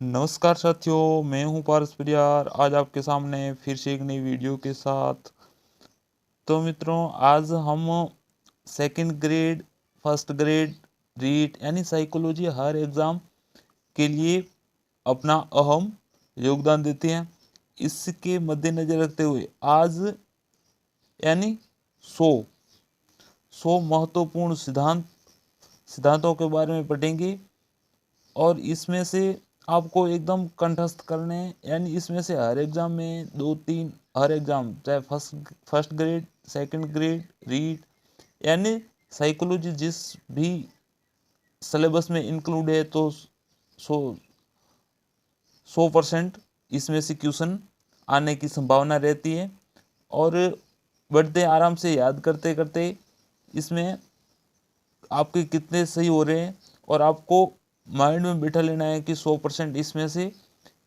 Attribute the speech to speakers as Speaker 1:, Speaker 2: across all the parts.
Speaker 1: नमस्कार साथियों, मैं हूं पारस परियार। आज आपके सामने फिर से एक नई वीडियो के साथ। तो मित्रों, आज हम second grade, first grade, REET यानी साइकोलॉजी हर एग्ज़ाम के लिए अपना अहम योगदान देते हैं। इसके मद्देनज़र रखते हुए आज यानी 100 महत्वपूर्ण सिद्धांतों के बारे में पढ़ेंगे और इसमें से आपको एकदम कंठस्थ करने, यानी इसमें से हर एग्ज़ाम में 2-3, हर एग्ज़ाम चाहे first grade, second grade, REET यानी साइकोलॉजी जिस भी सिलेबस में इंक्लूड है, तो 100% इसमें से क्वेश्चन आने की संभावना रहती है। और बढ़ते आराम से याद करते करते इसमें आपके कितने सही हो रहे हैं, और आपको माइंड में बिठा लेना है कि 100% इसमें से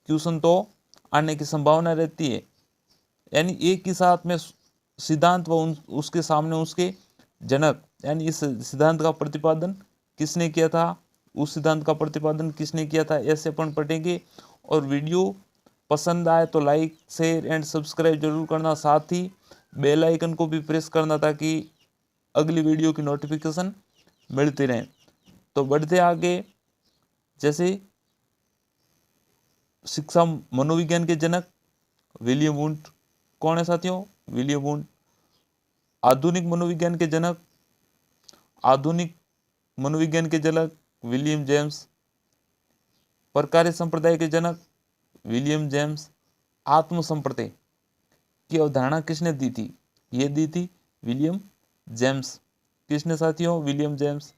Speaker 1: क्वेश्चन तो आने की संभावना रहती है। यानी एक ही साथ में सिद्धांत व उसके सामने उसके जनक, यानी इस सिद्धांत का प्रतिपादन किसने किया था, उस सिद्धांत का प्रतिपादन किसने किया था, ऐसे अपन पढ़ेंगे। और वीडियो पसंद आए तो लाइक, शेयर एंड सब्सक्राइब जरूर करना, साथ ही बेल आइकन को भी प्रेस करना ताकि अगली वीडियो की नोटिफिकेशन मिलती रहे। तो बढ़ते आगे, जैसे शिक्षा मनोविज्ञान के जनक विलियम वुंट। कौन है साथियों? William Wundt. आधुनिक मनोविज्ञान के जनक, आधुनिक मनोविज्ञान के जनक विलियम जेम्स। प्रकार्य संप्रदाय के जनक विलियम जेम्स। आत्म संप्रदाय की अवधारणा किसने दी थी? ये दी थी विलियम जेम्स। किसने साथियों? William James.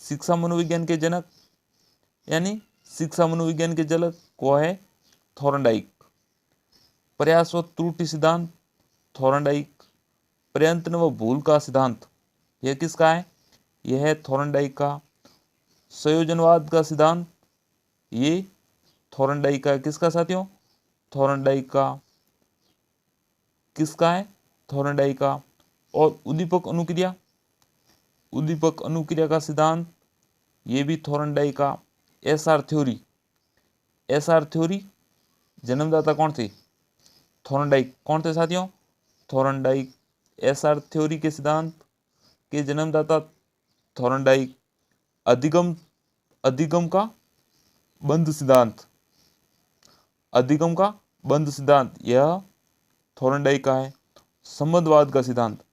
Speaker 1: शिक्षा मनोविज्ञान के जनक, यानी शिक्षा मनोविज्ञान के जनक को है थॉर्नडाइक। प्रयास व त्रुटि सिद्धांत थॉर्नडाइक। प्रयत्न व भूल का सिद्धांत यह किसका है? यह है थॉर्नडाइक का। संयोजनवाद का सिद्धांत ये थॉर्नडाइक का है। किसका साथियों? थॉर्नडाइक का। किसका है? थॉर्नडाइक का। और उद्दीपक अनुक्रिया, उद्दीपक अनुक्रिया का सिद्धांत ये भी थॉर्नडाइक का। एसआर थ्योरी, एसआर थ्योरी जन्मदाता कौन थे? थॉर्नडाइक। कौन थे साथियों? थॉर्नडाइक। एसआर थ्योरी के सिद्धांत के जन्मदाता थॉर्नडाइक। अधिगम, अधिगम का बंध सिद्धांत, अधिगम का बंध सिद्धांत यह थॉर्नडाइक का है। संबंधवाद का सिद्धांत,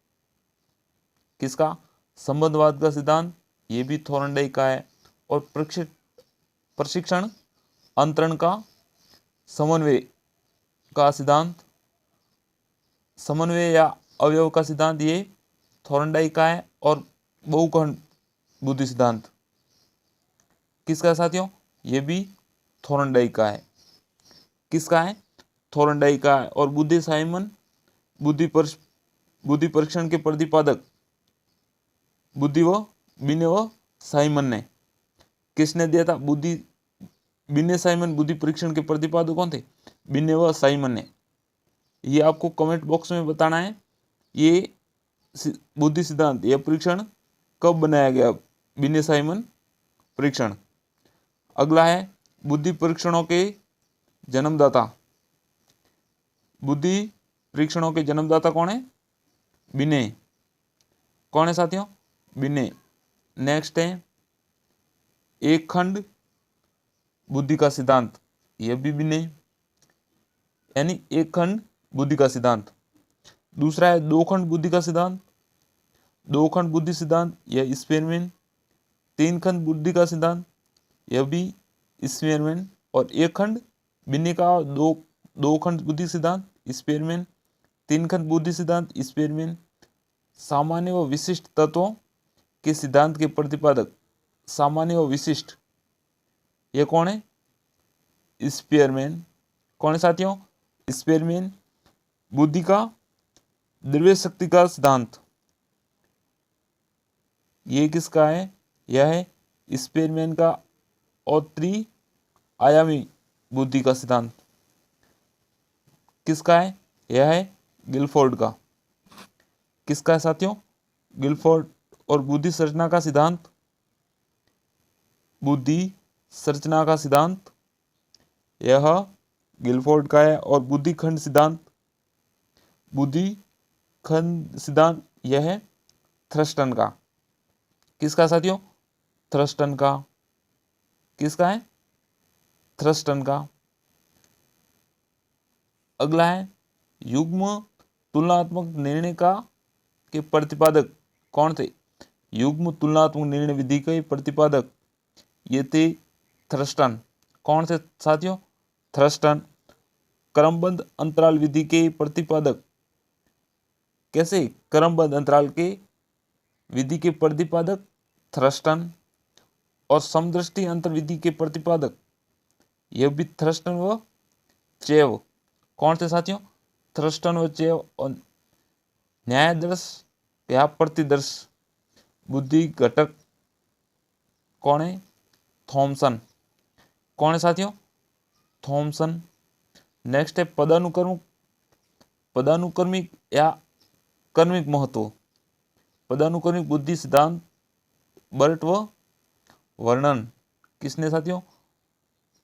Speaker 1: किसका? संबंधवाद का सिद्धांत ये भी थॉर्नडाइक का है। और प्रशिक्षण अंतरण का समन्वय का सिद्धांत, समन्वय या अवयव का सिद्धांत ये थॉर्नडाइक का है। और बहुखंड बुद्धि सिद्धांत किसका साथियों? ये भी थॉर्नडाइक का है। किसका है? थॉर्नडाइक का है। और बुद्धि साइमन, बुद्धि परीक्षण के प्रतिपादक बुद्धि व बिने व साइमन ने। किसने दिया था? बिने साइमन बुद्धि परीक्षण के प्रतिपादक कौन थे? बिने व साइमन ने। ये आपको कमेंट बॉक्स में बताना है। ये बुद्धि सिद्धांत, यह परीक्षण कब बनाया गया? बिने साइमन परीक्षण। अगला है बुद्धि परीक्षणों के जन्मदाता। बुद्धि परीक्षणों के जन्मदाता कौन है? बिने। कौन है साथियों? बिने। नेक्स्ट है एक खंड बुद्धि का सिद्धांत, यह भी बिने, यानी एक खंड बुद्धि का सिद्धांत। दूसरा है दो खंड बुद्धि का सिद्धांत, दो खंड बुद्धि सिद्धांत यह स्पेयरमैन। तीन खंड बुद्धि का सिद्धांत यह भी स्पेयरमैन। और एक खंड बिने का दो खंड बुद्धि सिद्धांत स्पेयरमैन। तीन खंड बुद्धि सिद्धांत स्पेयरमैन। सामान्य व विशिष्ट तत्वों के सिद्धांत के प्रतिपादक सामान्य व विशिष्ट, यह कौन है? स्पेयरमैन। कौन है साथियों? स्पेयरमैन। बुद्धि का द्रव्य शक्ति का सिद्धांत ये किसका है? यह है स्पेयरमैन का। और त्रिआयामी बुद्धि का सिद्धांत किसका है? यह है गिलफोर्ड का। किसका है साथियों? गिलफोर्ड। और बुद्धि संरचना का सिद्धांत, बुद्धि संरचना का सिद्धांत यह गिलफोर्ड का है। और बुद्धिखंड सिद्धांत, बुद्धिखंड सिद्धांत यह है थ्रस्टन का। किसका साथियों? थ्रस्टन का। किसका है? थ्रस्टन का। अगला है युग्म तुलनात्मक निर्णय का के प्रतिपादक कौन थे? युग्म तुलनात्मक निर्णय विधि के प्रतिपादक ये थे थ्रस्टन। कौन थे साथियों? थ्रस्टन। क्रमबद्ध अंतराल विधि के प्रतिपादक कैसे? क्रमबद्ध अंतराल के विधि के प्रतिपादक थ्रस्टन। और समदृष्टि अंतर विधि के प्रतिपादक यह भी थ्रस्टन व चेव। कौन थे साथियों? थ्रस्टन व चेव। और न्यायादर्श या प्रतिदर्श बुद्धि घटक कौन है? थॉमसन। कौन है साथियों? थॉमसन। नेक्स्ट है पदानुक्रमिक या कर्मिक महत्व। पदानुक्रमिक बुद्धि सिद्धांत बर्ट व वर्णन। किसने साथियों?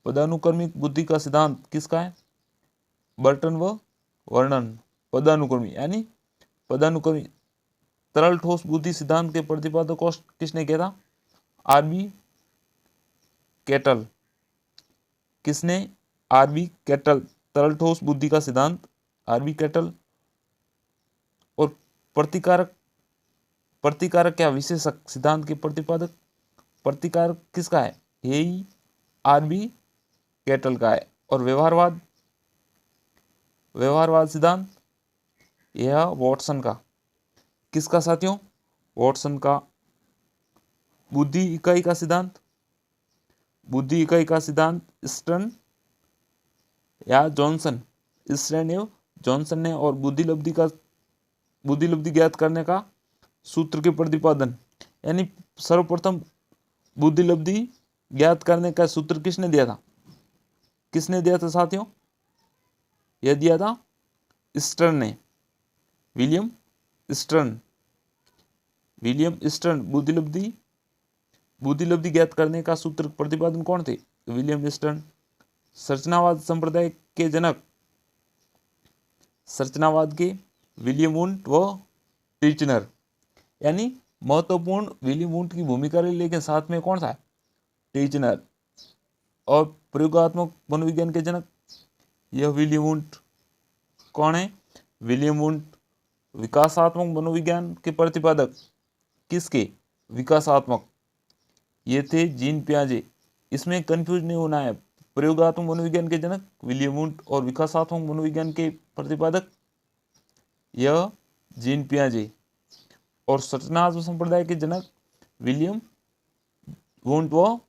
Speaker 1: पदानुक्रमिक बुद्धि का सिद्धांत किसका है? बर्टन व वर्णन। पदानुक्रमिक यानी पदानुक्रमिक तरल ठोस बुद्धि सिद्धांत के प्रतिपादक को किसने किया था? R B Cattell. किसने? R B Cattell. तरल ठोस बुद्धि का सिद्धांत आरबी केटल। और प्रतिकारक क्या विशेषक सिद्धांत के प्रतिपादक प्रतिकारक किसका है? यही आरबी केटल का है। और व्यवहारवाद सिद्धांत यह वॉटसन का। किसका साथियों? वॉटसन का। बुद्धि इकाई का सिद्धांत, बुद्धि इकाई का सिद्धांत स्टर्न या जॉनसन। स्टर्न एवं जॉनसन ने। और बुद्धि ज्ञात करने का सूत्र के प्रतिपादन यानी सर्वप्रथम बुद्धि ज्ञात करने का सूत्र किसने दिया था? किसने दिया था साथियों? यह दिया था स्टर्न ने। William stern. विलियम स्टर्न बुद्धि ज्ञात करने का सूत्र प्रतिपादन कौन थे? William stern. संरचनावाद संप्रदाय के जनक संरचनावाद के विलियम वुंट व टीचनर। यानी महत्वपूर्ण विलियम वुंट की भूमिका रही, लेकिन साथ में कौन सा? टीचनर। और प्रयोगात्मक मनोविज्ञान के जनक यह विलियम वुंट। कौन है? William Wundt. विकासात्मक मनोविज्ञान के प्रतिपादक किसके? विकासात्मक ये थे जीन पियाजे। इसमें कंफ्यूज नहीं होना है। प्रयोगात्मक मनोविज्ञान के जनक विलियम वुंट और विकासात्मक मनोविज्ञान के प्रतिपादक यह जीन पियाजे। और संरचनात्मक संप्रदाय के जनक विलियम वुंट व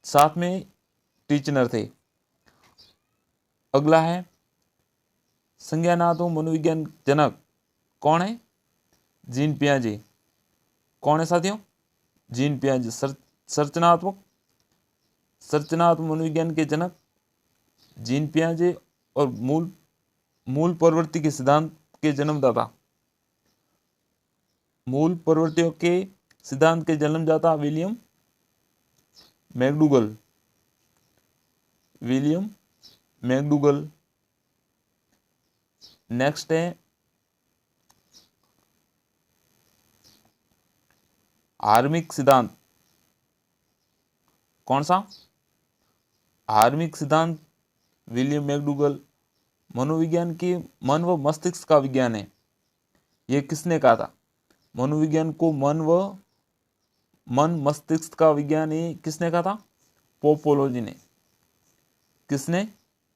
Speaker 1: साथ में टीचनर थे। अगला है संज्ञानात्मक मनोविज्ञान जनक कौन है? जीन पियाजे। कौन है साथियों? जीन पियाजे। संरचनात्मक मनोविज्ञान के जनक जीन पियाजे। और मूल प्रवृत्ति के सिद्धांत के जन्मदाता, मूल प्रवृत्तियों के सिद्धांत के जन्मदाता William McDougall. William McDougall. Next है हार्मिक सिद्धांत। कौन सा? हार्मिक सिद्धांत विलियम मैकडूगल। मनोविज्ञान के मन व मस्तिष्क का विज्ञान है। यह किसने कहा था? मनोविज्ञान को मन मस्तिष्क का विज्ञान है किसने कहा था? पोपोलोजी ने। किसने?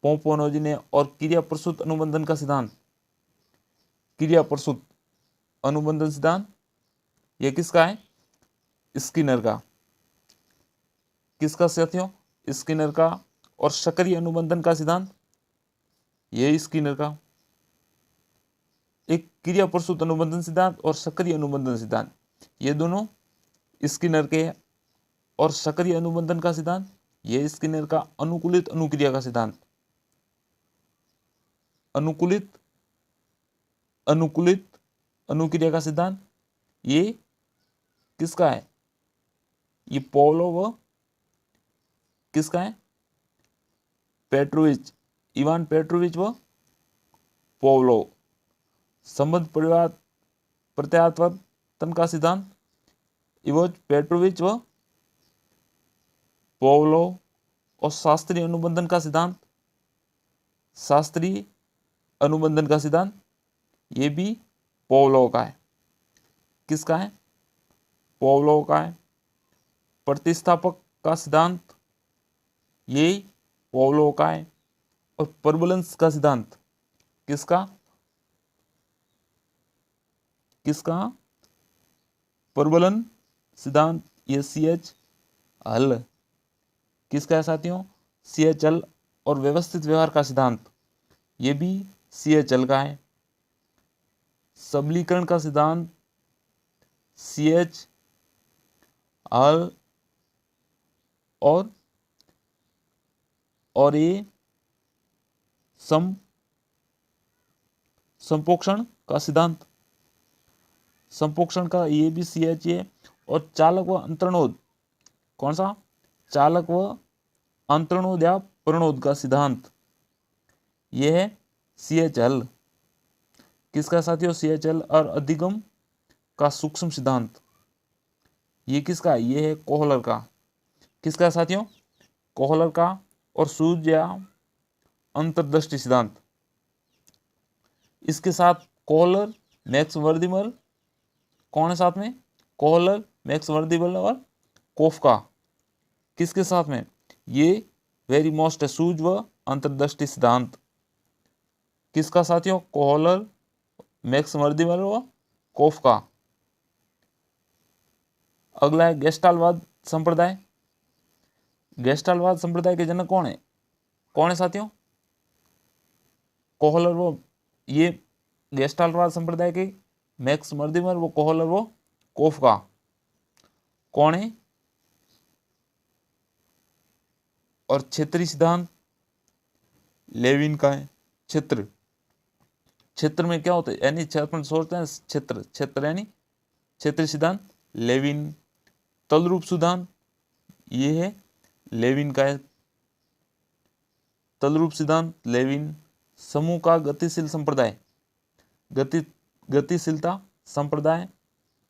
Speaker 1: पोपोलोजी ने। और क्रिया प्रसूत अनुबंधन का सिद्धांत, क्रिया प्रसूत अनुबंधन सिद्धांत यह किसका है? स्किनर का। किसका साथियों? स्किनर का। और सक्रिय अनुबंधन का सिद्धांत यह स्किनर का। एक क्रिया प्रसूत अनुबंधन सिद्धांत और सक्रिय अनुबंधन सिद्धांत ये दोनों स्किनर के हैं। और सक्रिय अनुबंधन का सिद्धांत यह स्किनर का। अनुकूलित अनुक्रिया का सिद्धांत, अनुकूलित अनुक्रिया का सिद्धांत ये किसका है? ये पोलोव किसका है? पेट्रोविच, इवान पेट्रोविच व पोवलोव। संबंध परिवार प्रत्यावर्तन का सिद्धांत, इवोज पेट्रोविच व पोवलोव। और शास्त्रीय अनुबंधन का सिद्धांत, शास्त्रीय अनुबंधन का सिद्धांत ये भी पोवलोव का है। किसका है? पोवलोव का है। प्रतिस्थापक का सिद्धांत ये पोवलोव का है। और प्रबलन का सिद्धांत किसका? किसका? प्रबलन सिद्धांत ये CH हल। किसका है साथियों? CH हल। और व्यवस्थित व्यवहार का सिद्धांत ये भी CH हल का है। सबलीकरण का सिद्धांत CH हल। और ये संपोषण का सिद्धांत, संपोषण का ये भी CH है। और चालक व अंतरणोद, कौन सा? चालक व अंतरणोद या प्रणोद का सिद्धांत ये है CH हल। किसका साथियों? CH हल। और अधिगम का सूक्ष्म सिद्धांत ये किसका? ये है कोहलर का। किसका साथियों? कोहलर का। और सूज या अंतर्दृष्टि सिद्धांत, इसके साथ कोहलर, मैक्स वर्दिमल, कौन है साथ में? कोहलर, मैक्स वर्दिमल और कोफका। किसके साथ में? ये वेरी मोस्ट है, सूज व अंतर्दृष्टि सिद्धांत। किसका साथियों? कोहलर, मैक्स वर्दिमल व कोफका। अगला है गेस्टाल्टवाद संप्रदाय। गेस्टाल्टवाद संप्रदाय के जनक कौन है? कौन है साथियों? कोहलर वो, ये गेस्टाल्टवाद संप्रदाय के मैक्स वर्दिमल वो कोहलर वो कोफका। कौन है? और क्षेत्रीय सिद्धांत लेविन का है। क्षेत्र, क्षेत्र में क्या होता है? यानी अपन सोचते हैं क्षेत्र, क्षेत्र यानी क्षेत्रीय सिद्धांत लेविन। तलरूप सिद्धांत ये है लेविन का है। तलरूप सिद्धांत लेविन। समूह का गतिशील संप्रदाय, गतिशीलता संप्रदाय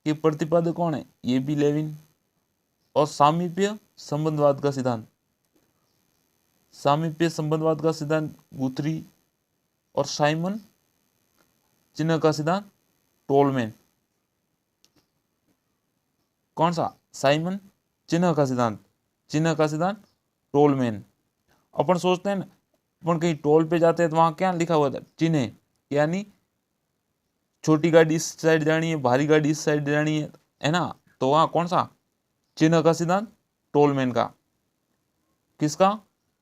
Speaker 1: के प्रतिपादक कौन है? ये भी लेविन। और सामीप्य संबंधवाद का सिद्धांत, सामीप्य संबंधवाद का सिद्धांत गुथरी। और साइमन चिन्ह का सिद्धांत टोलमैन। कौन सा? साइमन चिन्ह का सिद्धांत, चिन्ह का सिद्धांत टोलमैन। अपन सोचते हैं ना, अपन कहीं टोल पे जाते हैं तो वहां क्या लिखा हुआ था? चिन्ह, यानी छोटी गाड़ी इस साइड जानी है, भारी गाड़ी इस साइड जानी है ना? तो वहां कौन सा? चिन्ह का सिद्धांत टोलमैन का। किसका?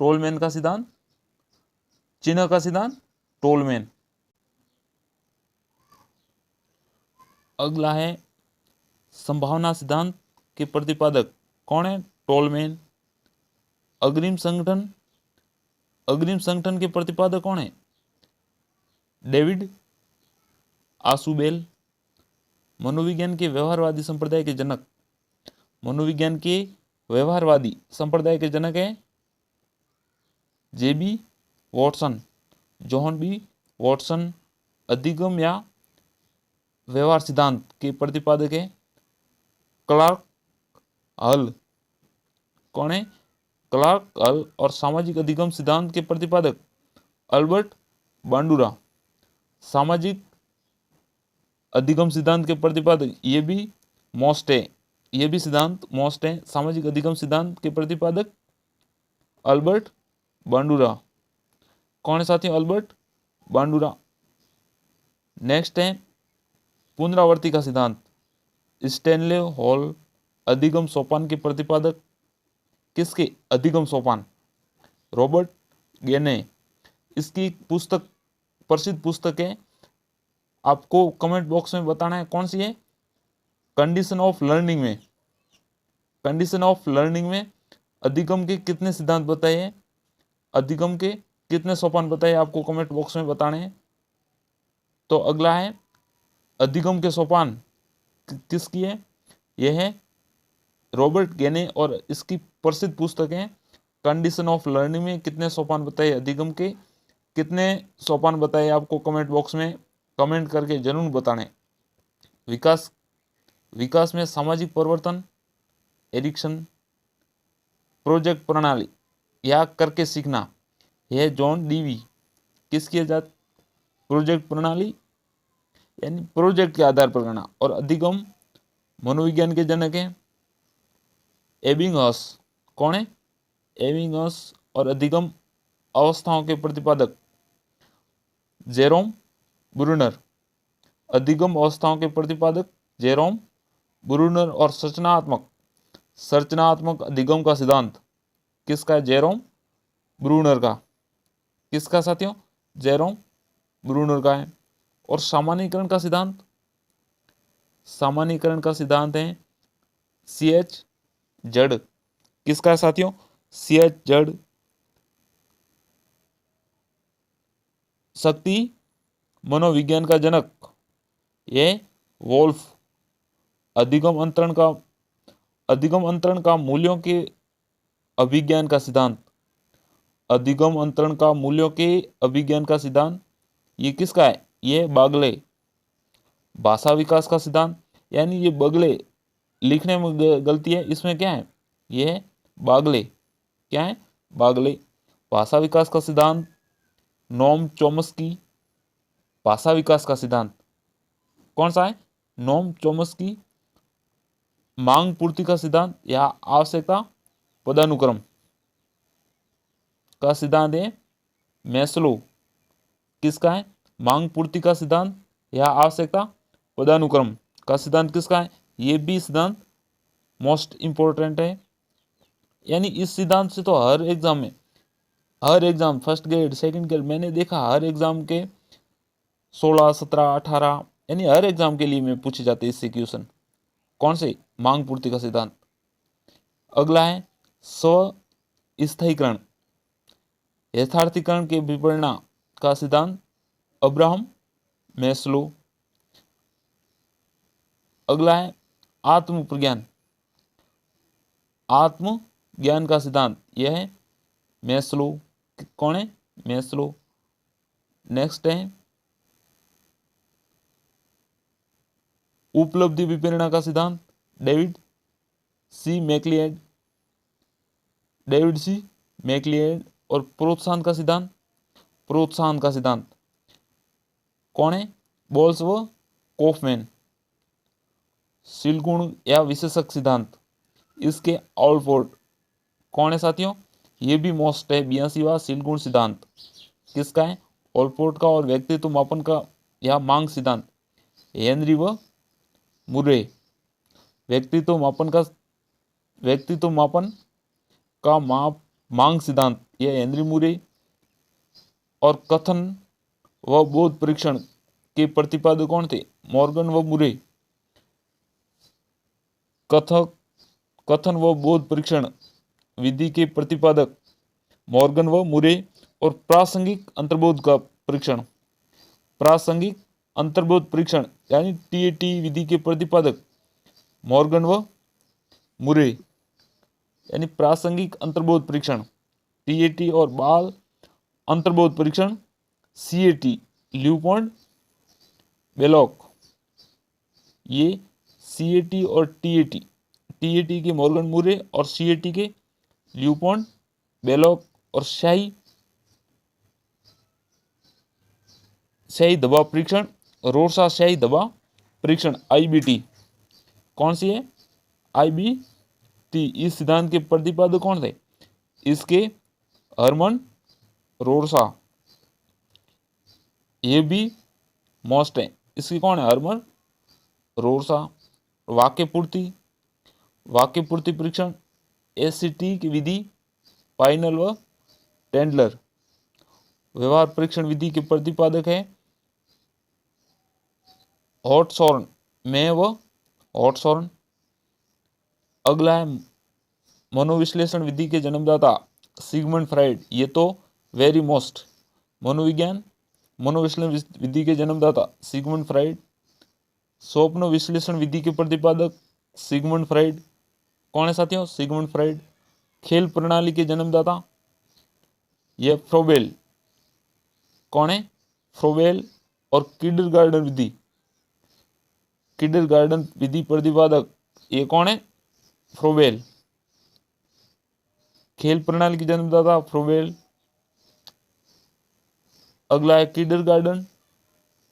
Speaker 1: टोलमैन का सिद्धांत, चिन्ह का सिद्धांत टोलमैन। अगला है संभावना सिद्धांत के प्रतिपादक कौन है? टोलमैन। अग्रिम संगठन, अग्रिम संगठन के प्रतिपादक कौन है? David Ausubel. मनोविज्ञान के व्यवहारवादी संप्रदाय के जनक, मनोविज्ञान के व्यवहारवादी संप्रदाय के जनक है JB Watson, John B Watson. अधिगम या व्यवहार सिद्धांत के प्रतिपादक है क्लार्क हल। कौन है? क्लार्क हल। और सामाजिक अधिगम सिद्धांत के प्रतिपादक अल्बर्ट बांडुरा। सामाजिक अधिगम सिद्धांत के प्रतिपादक ये भी मोस्ट है, ये भी सिद्धांत मोस्ट है। सामाजिक अधिगम सिद्धांत के प्रतिपादक अल्बर्ट बांडुरा। कौन है साथियों? अल्बर्ट बांडुरा। नेक्स्ट है पुनरावर्ती का सिद्धांत, स्टैनले हॉल। अधिगम सोपान के प्रतिपादक किसके? अधिगम सोपान रॉबर्ट गेने। इसकी पुस्तक, प्रसिद्ध पुस्तक है, आपको कमेंट बॉक्स में बताना है कौन सी है। कंडीशन ऑफ लर्निंग में, कंडीशन ऑफ लर्निंग में अधिगम के कितने सिद्धांत बताए हैं, अधिगम के कितने सोपान बताए, आपको कमेंट बॉक्स में बताने हैं। तो अगला है अधिगम के सोपान किसकी है? यह है रॉबर्ट गेने। और इसकी प्रसिद्ध पुस्तक है कंडीशन ऑफ लर्निंग में कितने सोपान बताए, अधिगम के कितने सोपान बताए, आपको कमेंट बॉक्स में कमेंट करके जरूर बताने। विकास विकास में सामाजिक परिवर्तन, एरिक्सन, प्रोजेक्ट प्रणाली या करके सीखना, यह जॉन डीवी किसकी आजाद, प्रोजेक्ट प्रणाली यानी प्रोजेक्ट के आधार पर करना। और अधिगम मनोविज्ञान के जनक हैं एबिंगहॉस। कौन है? एबिंगहॉस। और अधिगम अवस्थाओं के प्रतिपादक जेरोम ब्रूनर। अधिगम अवस्थाओं के प्रतिपादक जेरोम ब्रूनर। और संरचनात्मक अधिगम का सिद्धांत किसका है? जेरोम ब्रूनर का। किसका साथियों? जेरोम ब्रूनर का है। और सामान्यीकरण का सिद्धांत है सीएच जड़। किसका है साथियों? सीएच जड़। शक्ति मनोविज्ञान का जनक ये वोल्फ। अधिगम अंतरण का मूल्यों के अभिज्ञान का सिद्धांत। अधिगम अंतरण का मूल्यों के अभिज्ञान का सिद्धांत ये किसका है? ये बागले। भाषा विकास का सिद्धांत यानी ये बगले लिखने में गलती है, इसमें क्या है? ये है बागले। क्या है? बागले। भाषा विकास का सिद्धांत नोम चोम्स्की। भाषा विकास का सिद्धांत कौन सा है? नोम चोम्स्की। मांग पूर्ति का सिद्धांत या आवश्यकता पदानुक्रम का सिद्धांत है मैस्लो। किसका है? मांग पूर्ति का सिद्धांत या आवश्यकता पदानुक्रम का सिद्धांत किसका है? ये भी सिद्धांत मोस्ट इंपॉर्टेंट है। यानी इस सिद्धांत से तो हर exam first grade second grade मैंने देखा, हर एग्जाम के 16 17 18 यानी हर एग्जाम के लिए में पूछे जाते हैं इससे क्वेश्चन। कौन से? मांग पूर्ति का सिद्धांत। अगला है स्व स्थायीकरण यथार्थीकरण के विपणना का सिद्धांत अब्राहम मैस्लो। अगला है आत्मज्ञान का सिद्धांत, यह है मैस्लो। कौन है? मैस्लो। नेक्स्ट है उपलब्धि विपणना का सिद्धांत डेविड सी मैक्लिएड। और प्रोत्साहन का सिद्धांत कौन है? बोल्स व कॉफमैन। शीलगुण या विशेषक सिद्धांत इसके ऑलफोर्ड। कौन है साथियों? ये भी मोस्ट है 82वां शीलगुण सिद्धांत। किसका है? ऑलफोर्ड का। और व्यक्तित्व मापन का या मांग सिद्धांत हेनरी व मुरे। व्यक्तित्व मापन का मांग सिद्धांत यह हेनरी मुरे। और कथन व बोध परीक्षण के प्रतिपादक कौन थे? मॉर्गन व मुरे। कथन व बोध परीक्षण विधि के प्रतिपादक मॉर्गन व मुरे। और प्रासंगिक अंतर्बोध परीक्षण यानी टीएटी विधि के प्रतिपादक मॉर्गन व मुरे। यानी प्रासंगिक अंतर्बोध परीक्षण टीएटी और बाल अंतर्बोध परीक्षण सीएटी ल्यूपॉन्ट बेलॉक। ये सीएटी और टीएटी के मॉर्गन मुरे और सीएटी के ल्यूपॉन्ट बेलॉक। और शाही दबाव परीक्षण रोरसा शाही दबाव परीक्षण आईबीटी। कौन सी है? आईबीटी। इस सिद्धांत के प्रतिपादक कौन थे? इसके हरमन रोरसा। ये भी मोस्ट है। इसकी कौन है? हरमन रोरसा। वाक्य पूर्ति परीक्षण एससीटी की विधि पाइनल व टेंडलर। व्यवहार परीक्षण विधि के प्रतिपादक है हॉटसॉर्न हॉटसॉर्न। अगला है मनोविश्लेषण विधि के जन्मदाता सिगमंड फ्राइड। ये तो वेरी मोस्ट मनोविश्लेषण विधि के जन्मदाता सिगमंड फ्राइड। स्वप्न विश्लेषण विधि के प्रतिपादक सिगमंड फ्राइड। कौन है साथियों? Sigmund Freud. खेल प्रणाली के जन्मदाता, यह फ्रोबेल। कौन है? फ्रोबेल। और किंडरगार्टन विधि, किंडरगार्टन विधि प्रतिपादक, ये कौन है? फ्रोबेल। खेल प्रणाली के जन्मदाता फ्रोबेल। अगला है किंडरगार्टन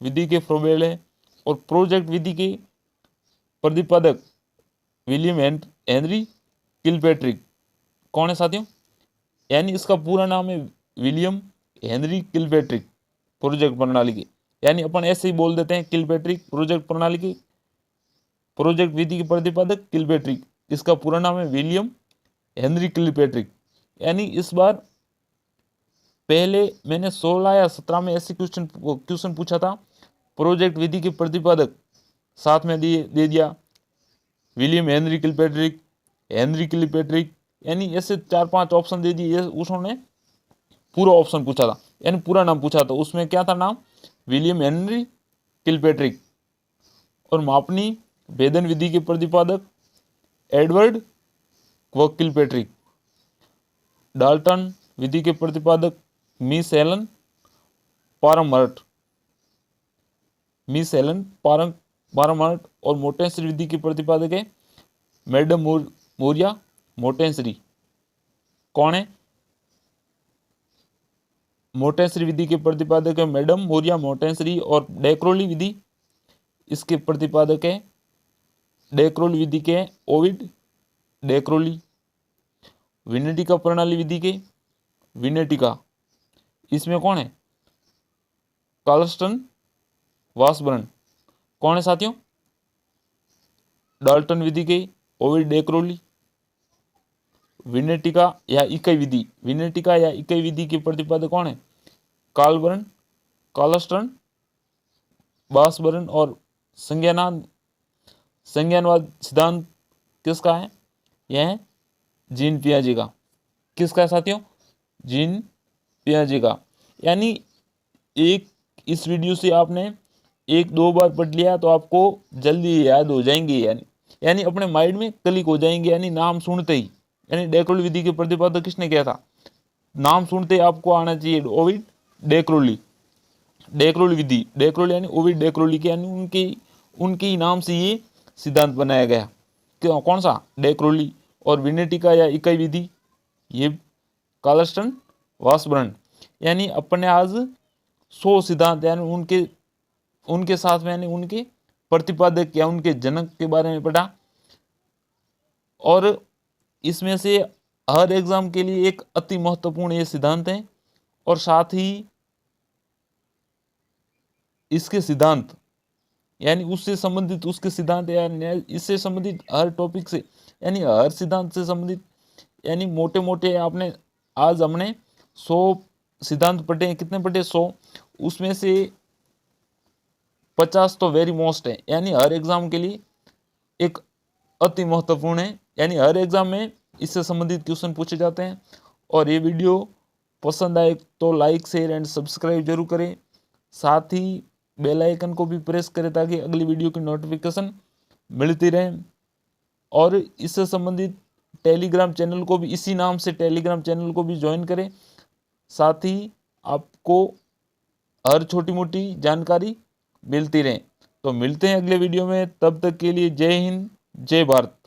Speaker 1: विधि के फ्रोबेल है। और प्रोजेक्ट विधि के प्रतिपादक विलियम हेनरी किलपैट्रिक। कौन है साथियों? यानी इसका पूरा नाम है विलियम हेनरी किलपैट्रिक, प्रोजेक्ट प्रणाली के। यानी अपन ऐसे ही बोल देते हैं किलपैट्रिक, प्रोजेक्ट प्रणाली की, प्रोजेक्ट विधि के प्रतिपादक किलपैट्रिक। इसका पूरा नाम है विलियम हेनरी किलपैट्रिक। यानी इस बार पहले मैंने 16 या 17 में ऐसे क्वेश्चन पूछा था, प्रोजेक्ट विधि के प्रतिपादक साथ में दे दिया William Henry Kilpatrick, Henry Kilpatrick, यानी ऐसे 4-5 ऑप्शन दे दिए। उसने पूरा ऑप्शन पूछा था, यानी पूरा नाम पूछा था। उसमें क्या था नाम? William Henry Kilpatrick. और मापनी भेदन विधि के प्रतिपादक एडवर्ड व किलपैट्रिक। डाल्टन विधि के प्रतिपादक मिस हेलन पारमर्ट, मिस हेलन पारमर्ट। और मोटेंसरी विधि के प्रतिपादक है मैडम मोरिया मोटेंसरी। कौन है? मोटेंसरी विधि के प्रतिपादक है मैडम मोरिया मोटेंसरी। और डेक्रोली विधि, इसके प्रतिपादक है, डेक्रोली विधि के ओविड डेक्रोली। विनेटिका प्रणाली विधि के विनेटिका, इसमें कौन है? कार्लस्टन वासबर्न। कौन है साथियों? डाल्टन विधि के ओविड डेक्रोली। विनेटिका या इकाई विधि, विनेटिका या इकाई विधि के प्रतिपादक कौन है? कार्लबर्न, कार्लस्टन वासबर्न। और संज्ञानवाद सिद्धांत किसका है? यह जीन पियाजे का। किसका है साथियों? जीन पियाजे का। यानी एक इस वीडियो से आपने 1-2 बार पढ़ लिया तो आपको जल्दी याद हो जाएंगे, यानी अपने माइंड में क्लिक हो जाएंगे, यानी नाम सुनते ही। यानी डेक्रोली विधि के प्रतिपादक किसने किया था? नाम सुनते ही आपको आना चाहिए ओविड डेक्रोली। डेक्रोली विधि, डेक्रोली यानी ओविड डेक्रोली के, यानी उनके नाम से ये सिद्धांत बनाया गया। क्यों? कौन सा? डेक्रोली। और विनेटिका या इकाई विधि, ये कार्लस्टन वासबर्न। यानी अपने आज 100 सिद्धांत, यानी उनके साथ में, यानी उनके प्रतिपादक या उनके जनक के बारे में पढ़ा। और इसमें से हर एग्जाम के लिए एक अति महत्वपूर्ण ये सिद्धांत है। और साथ ही इसके सिद्धांत, यानी उससे संबंधित उसके सिद्धांत, यानी इससे संबंधित हर टॉपिक से, यानी हर सिद्धांत से संबंधित, यानी मोटे मोटे आपने आज हमने 100 सिद्धांत पढ़े हैं। कितने पढ़े? 100। उसमें से 50 तो वेरी मोस्ट है, यानी हर एग्जाम के लिए एक अति महत्वपूर्ण है। यानी हर एग्जाम में इससे संबंधित क्वेश्चन पूछे जाते हैं। और ये वीडियो पसंद आए तो लाइक, शेयर एंड सब्सक्राइब जरूर करें। साथ ही बेल आइकन को भी प्रेस करें ताकि अगली वीडियो की नोटिफिकेशन मिलती रहे। और इससे संबंधित टेलीग्राम चैनल को भी, इसी नाम से टेलीग्राम चैनल को भी ज्वाइन करें। साथ ही आपको हर छोटी मोटी जानकारी मिलती रहे। तो मिलते हैं अगले वीडियो में, तब तक के लिए जय हिंद, जय भारत।